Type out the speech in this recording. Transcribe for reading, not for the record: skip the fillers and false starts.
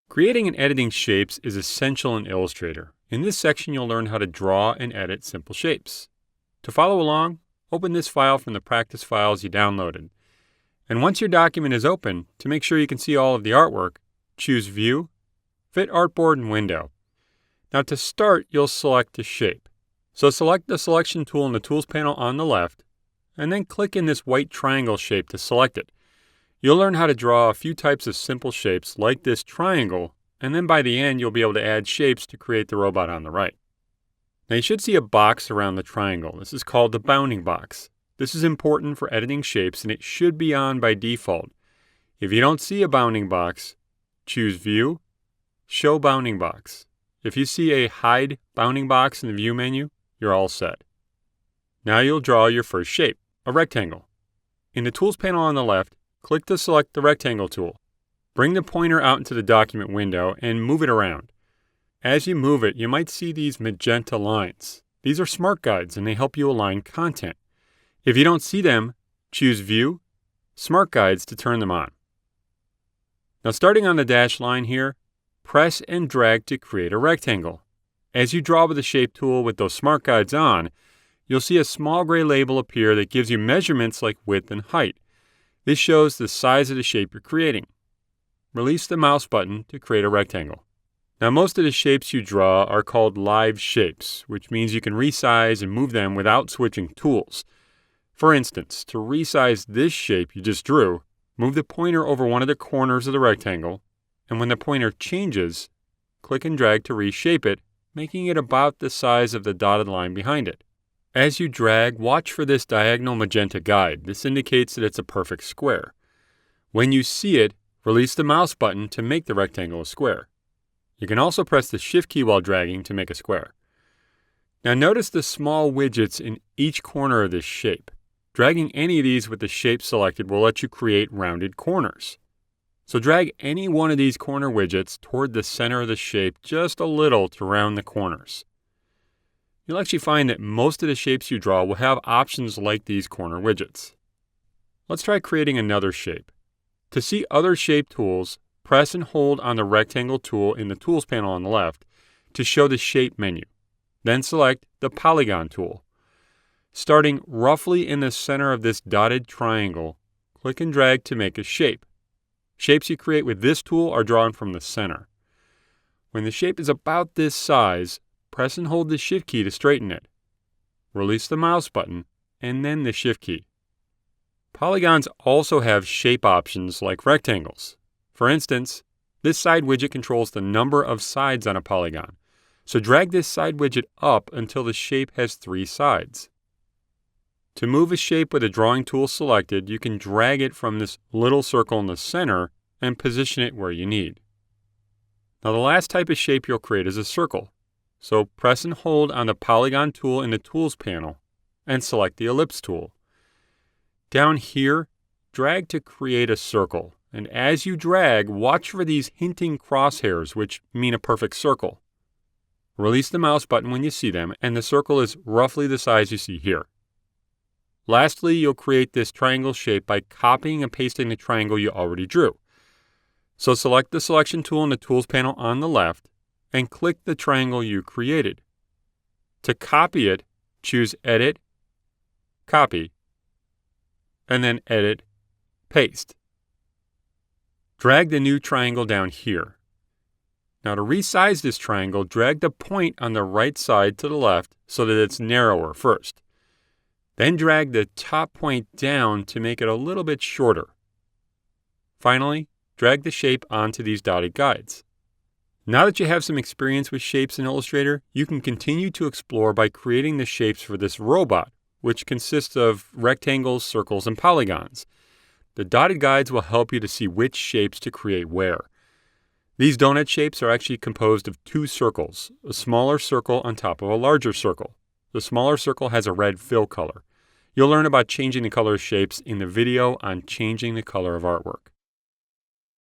Creating and editing shapes is essential in Illustrator. In this section, you'll learn how to draw and edit simple shapes. To follow along, open this file from the practice files you downloaded. And once your document is open, to make sure you can see all of the artwork, choose View, Fit Artboard and Window. Now to start, you'll select the shape. So select the selection tool in the Tools panel on the left, and then click in this white triangle shape to select it. You'll learn how to draw a few types of simple shapes like this triangle, and then by the end you'll be able to add shapes to create the robot on the right. Now you should see a box around the triangle. This is called the bounding box. This is important for editing shapes and it should be on by default. If you don't see a bounding box, choose View, Show Bounding Box. If you see a Hide Bounding Box in the View menu, you're all set. Now you'll draw your first shape, a rectangle. In the Tools panel on the left, click to select the Rectangle tool. Bring the pointer out into the document window and move it around. As you move it, you might see these magenta lines. These are smart guides and they help you align content. If you don't see them, choose View, Smart Guides to turn them on. Now starting on the dashed line here, press and drag to create a rectangle. As you draw with the Shape tool with those smart guides on, you'll see a small gray label appear that gives you measurements like width and height. This shows the size of the shape you're creating. Release the mouse button to create a rectangle. Now most of the shapes you draw are called live shapes, which means you can resize and move them without switching tools. For instance, to resize this shape you just drew, move the pointer over one of the corners of the rectangle, and when the pointer changes, click and drag to reshape it, making it about the size of the dotted line behind it. As you drag, watch for this diagonal magenta guide. This indicates that it's a perfect square. When you see it, release the mouse button to make the rectangle a square. You can also press the Shift key while dragging to make a square. Now notice the small widgets in each corner of this shape. Dragging any of these with the shape selected will let you create rounded corners. So drag any one of these corner widgets toward the center of the shape just a little to round the corners. You'll actually find that most of the shapes you draw will have options like these corner widgets. Let's try creating another shape. To see other shape tools, press and hold on the rectangle tool in the Tools panel on the left to show the Shape menu. Then select the Polygon tool. Starting roughly in the center of this dotted triangle, click and drag to make a shape. Shapes you create with this tool are drawn from the center. When the shape is about this size, press and hold the Shift key to straighten it. Release the mouse button and then the Shift key. Polygons also have shape options like rectangles. For instance, this side widget controls the number of sides on a polygon. So drag this side widget up until the shape has 3 sides. To move a shape with a drawing tool selected, you can drag it from this little circle in the center and position it where you need. Now the last type of shape you'll create is a circle. So press and hold on the Polygon tool in the Tools panel and select the Ellipse tool. Down here, drag to create a circle. And as you drag, watch for these hinting crosshairs, which mean a perfect circle. Release the mouse button when you see them, and the circle is roughly the size you see here. Lastly, you'll create this triangle shape by copying and pasting the triangle you already drew. So select the Selection tool in the Tools panel on the left, and click the triangle you created. To copy it, choose Edit, Copy, and then Edit, Paste. Drag the new triangle down here. Now to resize this triangle, drag the point on the right side to the left so that it's narrower first. Then drag the top point down to make it a little bit shorter. Finally, drag the shape onto these dotted guides. Now that you have some experience with shapes in Illustrator, you can continue to explore by creating the shapes for this robot, which consists of rectangles, circles, and polygons. The dotted guides will help you to see which shapes to create where. These donut shapes are actually composed of 2 circles, a smaller circle on top of a larger circle. The smaller circle has a red fill color. You'll learn about changing the color of shapes in the video on changing the color of artwork.